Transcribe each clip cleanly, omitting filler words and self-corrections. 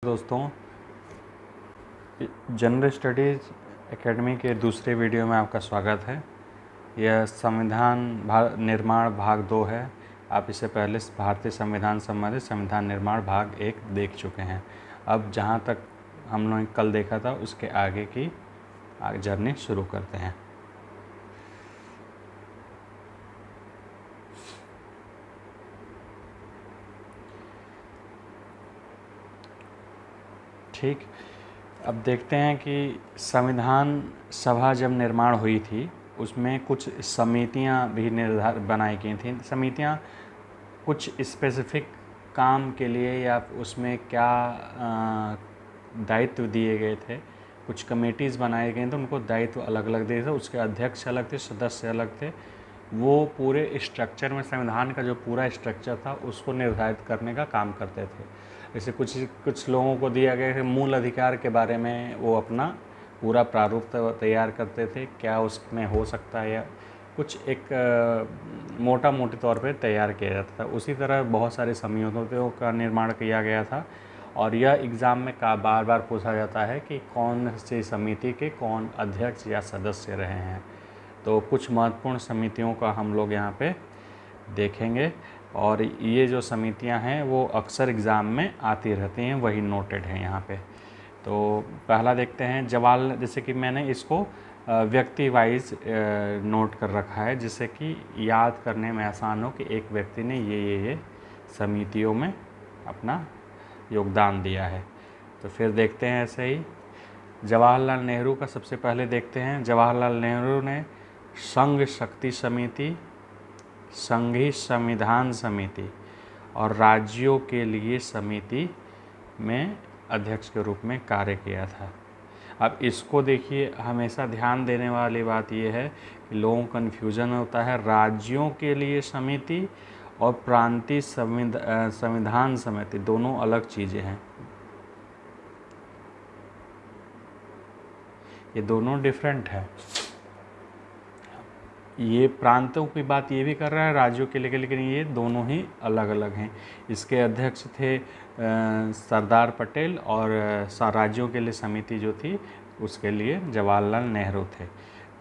दोस्तों, general studies academy के दूसरे वीडियो में आपका स्वागत है। यह संविधान निर्माण भाग 2 है। आप इससे पहले भारतीय संविधान संबंधित संविधान निर्माण भाग 1 देख चुके हैं। अब जहां तक हम लोग कल देखा था उसके आगे की जर्नी शुरू करते हैं। ठीक, अब देखते हैं कि संविधान सभा जब निर्माण हुई थी उसमें कुछ समितियां भी बनाई गई थी। समितियां कुछ स्पेसिफिक काम के लिए या उसमें क्या दायित्व दिए गए थे, कुछ कमेटीज़ बनाए गए थे, उनको दायित्व अलग अलग दिए थे, उसके अध्यक्ष अलग थे, सदस्य अलग थे। वो पूरे स्ट्रक्चर में संविधान का जो पूरा स्ट्रक्चर था उसको निर्धारित करने का काम करते थे। जैसे कुछ लोगों को दिया गया है मूल अधिकार के बारे में, वो अपना पूरा प्रारूप तैयार करते थे, क्या उसमें हो सकता है या कुछ एक मोटे तौर पे तैयार किया जाता था। उसी तरह बहुत सारी समितियों का निर्माण किया गया था और यह एग्ज़ाम में बार बार पूछा जाता है कि कौन सी समिति के कौन अध्यक्ष या सदस्य रहे हैं। तो कुछ महत्वपूर्ण समितियों का हम लोग यहाँ पे देखेंगे और ये जो समितियाँ हैं वो अक्सर एग्ज़ाम में आती रहती हैं, वही नोटेड हैं यहाँ पे। तो पहला देखते हैं जवाहरलाल, जैसे कि मैंने इसको व्यक्ति वाइज नोट कर रखा है जिससे कि याद करने में आसान हो कि एक व्यक्ति ने ये समितियों में अपना योगदान दिया है। तो फिर देखते हैं ऐसे ही जवाहरलाल नेहरू का सबसे पहले देखते हैं। जवाहरलाल नेहरू ने संघ शक्ति समिति, संघीय संविधान समिति और राज्यों के लिए समिति में अध्यक्ष के रूप में कार्य किया था। अब इसको देखिए, हमेशा ध्यान देने वाली बात यह है कि लोगों को कन्फ्यूज़न होता है राज्यों के लिए समिति और प्रांतीय संविधान समिति, दोनों अलग चीज़ें हैं। ये दोनों डिफरेंट है। ये प्रांतों की बात ये भी कर रहा है राज्यों के लिए, लेकिन ये दोनों ही अलग अलग हैं। इसके अध्यक्ष थे सरदार पटेल और राज्यों के लिए समिति जो थी उसके लिए जवाहरलाल नेहरू थे।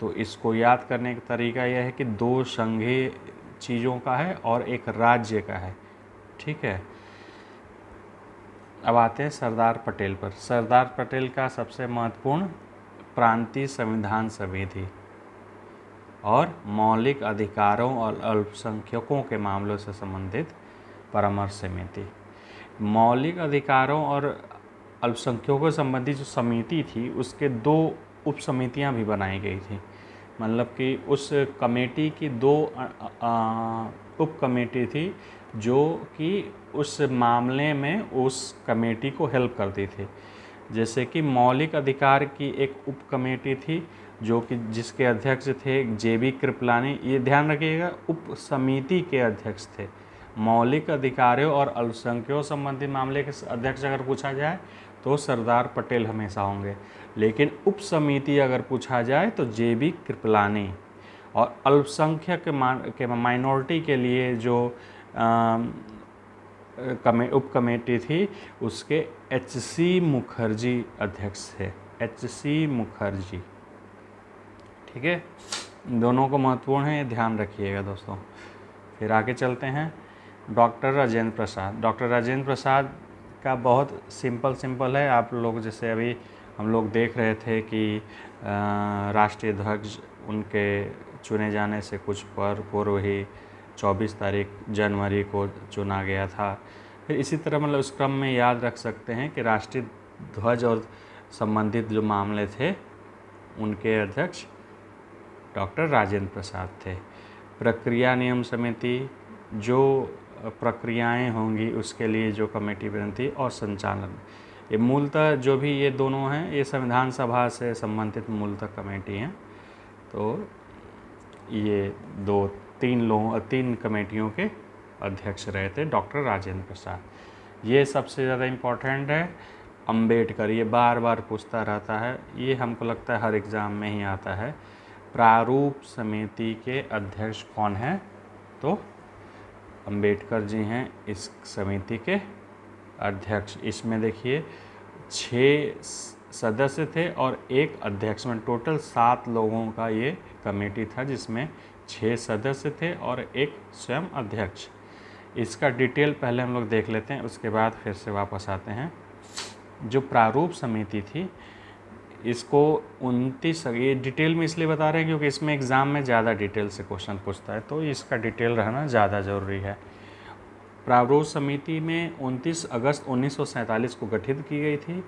तो इसको याद करने का तरीका यह है कि दो संघीय चीज़ों का है और एक राज्य का है। ठीक है, अब आते हैं सरदार पटेल पर। सरदार पटेल का सबसे महत्वपूर्ण प्रांतीय संविधान समिति और मौलिक अधिकारों और अल्पसंख्यकों के मामलों से संबंधित परामर्श समिति। मौलिक अधिकारों और अल्पसंख्यकों से संबंधित जो समिति थी उसके दो उप समितियाँ भी बनाई गई थी। मतलब कि उस कमेटी की दो उप कमेटी थी जो कि उस मामले में उस कमेटी को हेल्प करती थी। जैसे कि मौलिक अधिकार की एक उप कमेटी थी जो कि जिसके अध्यक्ष थे JB कृपलानी। ये ध्यान रखिएगा, उप समिति के अध्यक्ष थे। मौलिक अधिकारों और अल्पसंख्यकों संबंधी मामले के अध्यक्ष अगर पूछा जाए तो सरदार पटेल हमेशा होंगे, लेकिन उप समिति अगर पूछा जाए तो JB कृपलानी। और अल्पसंख्यक के माइनॉरिटी के लिए जो उप कमेटी थी उसके HC मुखर्जी अध्यक्ष थे। HC मुखर्जी, ठीक है, दोनों को महत्वपूर्ण है, ध्यान रखिएगा दोस्तों। फिर आगे चलते हैं डॉक्टर राजेंद्र प्रसाद। डॉक्टर राजेंद्र प्रसाद का बहुत सिंपल है। आप लोग जैसे अभी हम लोग देख रहे थे कि राष्ट्रीय ध्वज उनके चुने जाने से कुछ पूर्व ही 24 जनवरी को चुना गया था। फिर इसी तरह मतलब उस क्रम में याद रख सकते हैं कि राष्ट्रीय ध्वज और संबंधित जो मामले थे उनके अध्यक्ष डॉक्टर राजेंद्र प्रसाद थे। प्रक्रिया नियम समिति, जो प्रक्रियाएं होंगी उसके लिए जो कमेटी बनती और संचालन, ये मूलतः जो भी ये दोनों हैं ये संविधान सभा से संबंधित मूलतः कमेटी हैं। तो ये तीन कमेटियों के अध्यक्ष रहे थे डॉक्टर राजेंद्र प्रसाद। ये सबसे ज़्यादा इम्पोर्टेंट है। अंबेडकर, ये बार बार पूछता रहता है, ये हमको लगता है हर एग्ज़ाम में ही आता है। प्रारूप समिति के अध्यक्ष कौन हैं? तो अंबेडकर जी हैं इस समिति के अध्यक्ष। इसमें देखिए 6 सदस्य थे और एक अध्यक्ष, में टोटल 7 लोगों का ये कमेटी था, जिसमें 6 सदस्य थे और एक स्वयं अध्यक्ष। इसका डिटेल पहले हम लोग देख लेते हैं, उसके बाद फिर से वापस आते हैं। जो प्रारूप समिति थी, इसको 29, ये डिटेल में इसलिए बता रहे हैं क्योंकि इसमें एग्ज़ाम में ज़्यादा डिटेल से क्वेश्चन पूछता है, तो इसका डिटेल रहना ज़्यादा ज़रूरी है। प्रारूप समिति में 29 अगस्त 1947 को गठित की गई थी।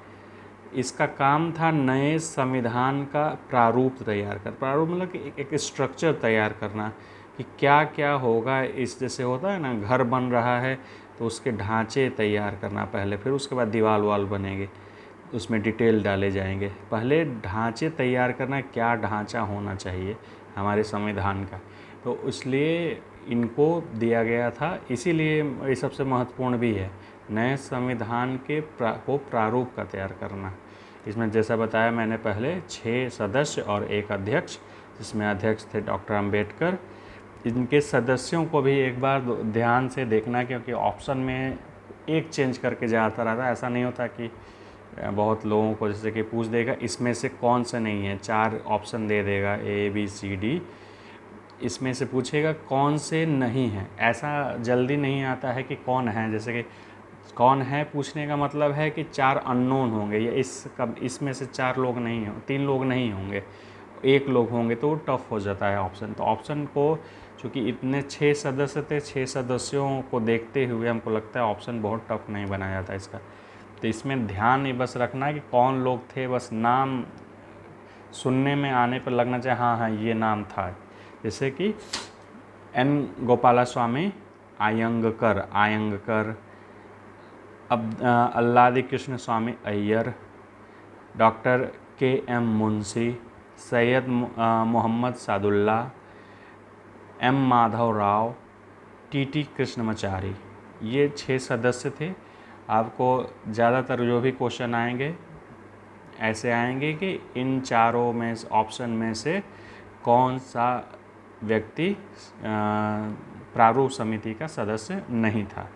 इसका काम था नए संविधान का प्रारूप तैयार कर, प्रारूप मतलब कि एक स्ट्रक्चर तैयार करना कि क्या क्या होगा। इस जैसे होता है ना, घर बन रहा है तो उसके ढांचे तैयार करना पहले, फिर उसके बाद दीवार वाल बनेंगे, उसमें डिटेल डाले जाएंगे। पहले ढांचे तैयार करना, क्या ढांचा होना चाहिए हमारे संविधान का, तो इसलिए इनको दिया गया था। इसीलिए ये सबसे महत्वपूर्ण भी है, नए संविधान के प्रारूप का तैयार करना। इसमें जैसा बताया मैंने पहले, 6 सदस्य और एक अध्यक्ष, जिसमें अध्यक्ष थे डॉक्टर अंबेडकर। इनके सदस्यों को भी एक बार ध्यान से देखना, क्योंकि ऑप्शन में एक चेंज करके जाता रहता है। ऐसा नहीं होता कि बहुत लोगों को जैसे कि पूछ देगा इसमें से कौन से नहीं है, 4 ऑप्शन दे देगा ABCD, इसमें से पूछेगा कौन से नहीं हैं। ऐसा जल्दी नहीं आता है कि कौन है, जैसे कि कौन है पूछने का मतलब है कि 4 अननोन होंगे, या इसमें से 4 लोग नहीं हों, 3 लोग नहीं होंगे, 1 लोग होंगे, तो टफ हो जाता है ऑप्शन। तो ऑप्शन को चूँकि इतने 6 सदस्य थे, 6 सदस्यों को देखते हुए हमको लगता है ऑप्शन बहुत टफ नहीं बनाया जाता इसका। तो इसमें ध्यान ये बस रखना है कि कौन लोग थे, बस नाम सुनने में आने पर लगना चाहिए हाँ हाँ ये नाम था। जैसे कि N गोपालास्वामी आयंगकर, अब Alladi Krishna Swami Iyer, doctor KM Munshi, Syed Mohammad Saadulla, M Madhav Rao, TT Krishnamachari, ये 6 सदस्य थे। आपको ज़्यादातर जो भी क्वेश्चन आएंगे ऐसे आएंगे कि इन चारों में ऑप्शन में से कौन सा व्यक्ति प्रारूप समिति का सदस्य नहीं था।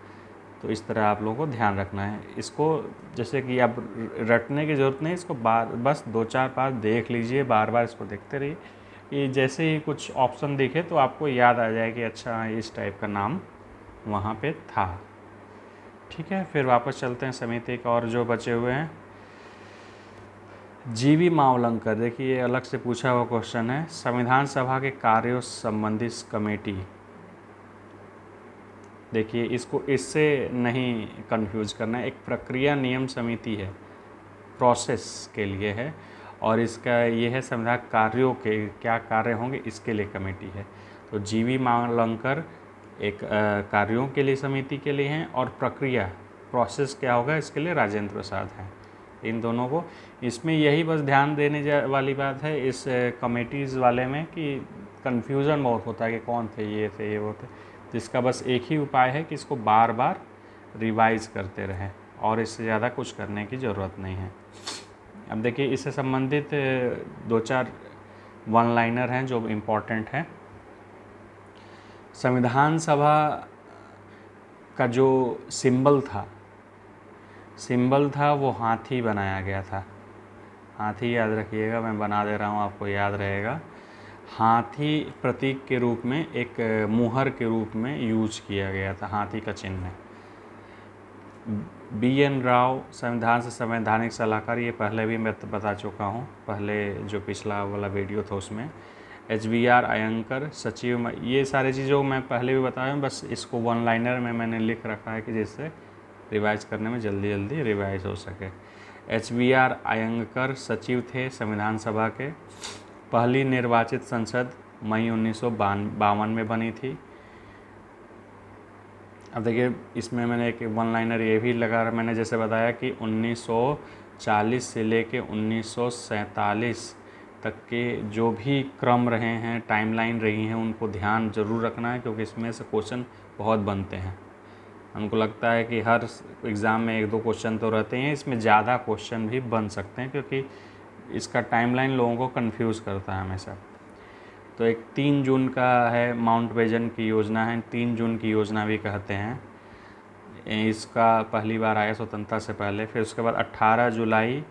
तो इस तरह आप लोगों को ध्यान रखना है। इसको जैसे कि आप रटने की ज़रूरत नहीं, इसको बस 2-4 बार देख लीजिए, बार बार इसको देखते रहिए। ये जैसे ही कुछ ऑप्शन दिखे तो आपको याद आ जाए कि अच्छा इस टाइप का नाम वहाँ पे था। ठीक है, फिर वापस चलते हैं समिति का और जो बचे हुए हैं। GV मावलंकर, देखिए ये अलग से पूछा हुआ क्वेश्चन है। संविधान सभा के कार्यों संबंधी कमेटी, देखिए इसको इससे नहीं कंफ्यूज करना है। एक प्रक्रिया नियम समिति है, प्रोसेस के लिए है, और इसका ये है संविधान कार्यों के क्या कार्य होंगे इसके लिए कमेटी है। तो GV मावलंकर एक कार्यों के लिए समिति के लिए हैं, और प्रक्रिया प्रोसेस क्या होगा इसके लिए राजेंद्र प्रसाद हैं। इन दोनों को, इसमें यही बस ध्यान देने वाली बात है इस कमेटीज़ वाले में कि कन्फ्यूज़न बहुत होता है कि कौन थे, ये थे, ये वो थे। तो इसका बस एक ही उपाय है कि इसको बार बार रिवाइज करते रहें, और इससे ज़्यादा कुछ करने की ज़रूरत नहीं है। अब देखिए इससे संबंधित 2-4 वन लाइनर हैं जो इम्पोर्टेंट हैं। संविधान सभा का जो सिंबल था वो हाथी बनाया गया था। हाथी याद रखिएगा, मैं बना दे रहा हूँ, आपको याद रहेगा। हाथी प्रतीक के रूप में, एक मुहर के रूप में यूज किया गया था, हाथी का चिन्ह। BN राव संविधान से संवैधानिक सलाहकार, ये पहले भी मैं बता चुका हूँ, पहले जो पिछला वाला वीडियो था उसमें। HBR अयंकर सचिव, ये सारी चीज़ों मैं पहले भी बताया हूँ, बस इसको वन लाइनर में मैंने लिख रखा है कि जिससे रिवाइज करने में जल्दी जल्दी रिवाइज हो सके। HBR अयंकर सचिव थे संविधान सभा के। पहली निर्वाचित संसद मई 1952 में बनी थी। अब देखिए इसमें मैंने एक वन लाइनर ये भी लगा, मैंने जैसे बताया कि 1940 से लेके 1947 तक के जो भी क्रम रहे हैं, टाइमलाइन रही हैं, उनको ध्यान ज़रूर रखना है, क्योंकि इसमें से क्वेश्चन बहुत बनते हैं। हमको लगता है कि हर एग्ज़ाम में 1-2 क्वेश्चन तो रहते हैं, इसमें ज़्यादा क्वेश्चन भी बन सकते हैं, क्योंकि इसका टाइमलाइन लोगों को कंफ्यूज करता है हमेशा। तो एक 3 जून का है, माउंट बैजन की योजना है, 3 जून की योजना भी कहते हैं। इसका पहली बार आया स्वतंत्रता से पहले। फिर उसके बाद 18 जुलाई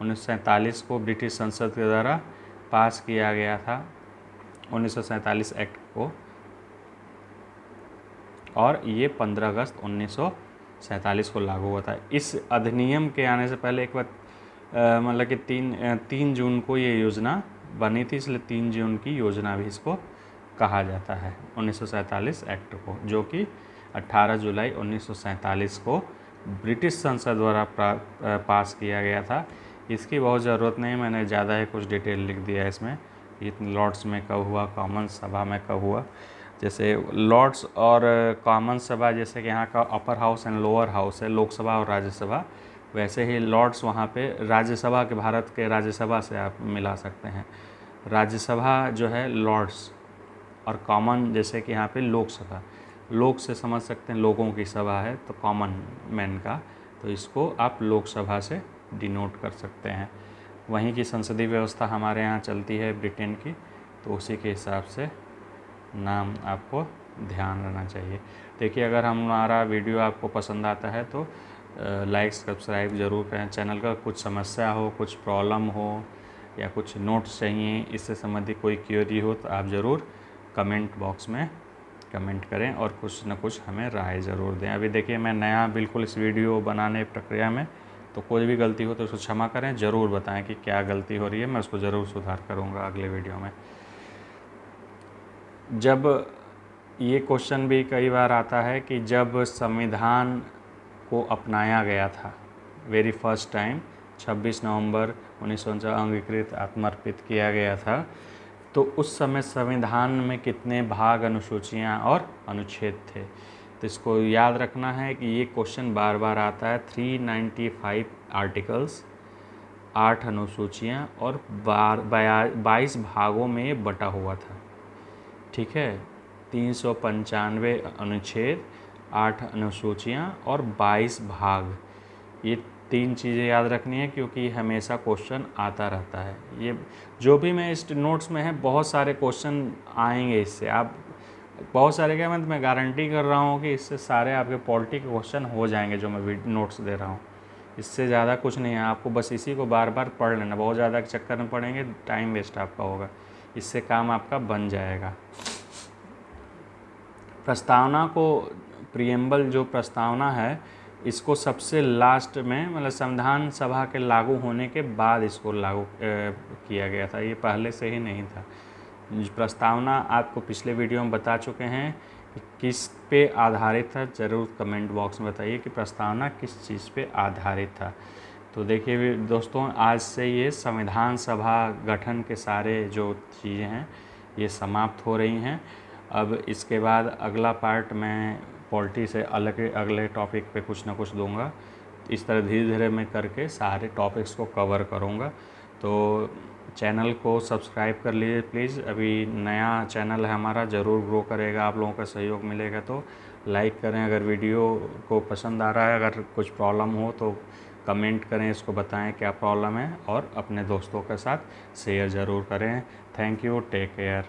1947 को ब्रिटिश संसद के द्वारा पास किया गया था 1947 एक्ट को, और ये 15 अगस्त 1947 को लागू हुआ था। इस अधिनियम के आने से पहले एक बार मतलब कि 3 जून को ये योजना बनी थी, इसलिए 3 जून की योजना भी इसको कहा जाता है 1947 एक्ट को, जो कि 18 जुलाई 1947 को ब्रिटिश संसद द्वारा पास किया गया था। इसकी बहुत ज़रूरत नहीं, मैंने ज़्यादा ही कुछ डिटेल लिख दिया है इसमें। ये लॉर्ड्स में कब हुआ, कॉमन सभा में कब हुआ। जैसे लॉर्ड्स और कॉमन सभा, जैसे कि यहाँ का upper house and lower house है, लोकसभा और राज्यसभा, वैसे ही लॉर्ड्स वहाँ पे राज्यसभा के, भारत के राज्यसभा से आप मिला सकते हैं। राज्यसभा जो है लॉर्ड्स, और कॉमन जैसे कि यहाँ पे लोकसभा, लोक से समझ सकते हैं लोगों की सभा है, तो कॉमन मैन का, तो इसको आप लोकसभा से डिनोट कर सकते हैं। वहीं की संसदीय व्यवस्था हमारे यहाँ चलती है ब्रिटेन की, तो उसी के हिसाब से नाम आपको ध्यान रहना चाहिए। देखिए, अगर हमारा वीडियो आपको पसंद आता है तो लाइक सब्सक्राइब ज़रूर करें। चैनल का कुछ समस्या हो, कुछ प्रॉब्लम हो, या कुछ नोट्स चाहिए, इससे संबंधित कोई क्वेरी हो, तो आप ज़रूर कमेंट बॉक्स में कमेंट करें और कुछ न कुछ हमें राय ज़रूर दें। अभी देखिए, मैं नया बिल्कुल इस वीडियो बनाने प्रक्रिया में, तो कोई भी गलती हो तो उसको क्षमा करें, ज़रूर बताएं कि क्या गलती हो रही है, मैं उसको ज़रूर सुधार करूँगा अगले वीडियो में। जब ये क्वेश्चन भी कई बार आता है कि जब संविधान को अपनाया गया था वेरी फर्स्ट टाइम 26 नवंबर 1949 अंगीकृत आत्मर्पित किया गया था, तो उस समय संविधान में कितने भाग, अनुसूचियाँ और अनुच्छेद थे। तो इसको याद रखना है कि ये क्वेश्चन बार बार आता है। 395 आर्टिकल्स, 8 अनुसूचियाँ और 22 भागों में ये बटा हुआ था। ठीक है, 395 अनुच्छेद, 8 अनुसूचियाँ और 22 भाग, ये 3 चीज़ें याद रखनी है, क्योंकि हमेशा क्वेश्चन आता रहता है। ये जो भी मैं इस नोट्स में है, बहुत सारे क्वेश्चन आएंगे इससे। आप बहुत सारे क्या, मैं गारंटी कर रहा हूँ कि इससे सारे आपके पॉलिटी के क्वेश्चन हो जाएंगे जो मैं नोट्स दे रहा हूँ। इससे ज़्यादा कुछ नहीं है, आपको बस इसी को बार बार पढ़ लेना। बहुत ज़्यादा के चक्कर में पढ़ेंगे, टाइम वेस्ट आपका होगा, इससे काम आपका बन जाएगा। प्रस्तावना को, प्रिएम्बल जो प्रस्तावना है, इसको सबसे लास्ट में, मतलब संविधान सभा के लागू होने के बाद इसको लागू किया गया था, ये पहले से ही नहीं था। प्रस्तावना आपको पिछले वीडियो में बता चुके हैं कि किस पे आधारित था। ज़रूर कमेंट बॉक्स में बताइए कि प्रस्तावना किस चीज़ पे आधारित था। तो देखिए दोस्तों, आज से ये संविधान सभा गठन के सारे जो चीज़ें हैं ये समाप्त हो रही हैं। अब इसके बाद अगला पार्ट मैं पॉलिटी से अगले टॉपिक पे कुछ ना कुछ दूंगा। इस तरह धीरे धीरे मैं करके सारे टॉपिक्स को कवर करूंगा। तो चैनल को सब्सक्राइब कर लीजिए प्लीज़। अभी नया चैनल है हमारा, ज़रूर ग्रो करेगा, आप लोगों का सहयोग मिलेगा तो लाइक करें। अगर वीडियो को पसंद आ रहा है, अगर कुछ प्रॉब्लम हो तो कमेंट करें, इसको बताएं क्या प्रॉब्लम है, और अपने दोस्तों के साथ शेयर ज़रूर करें। Thank you, take care.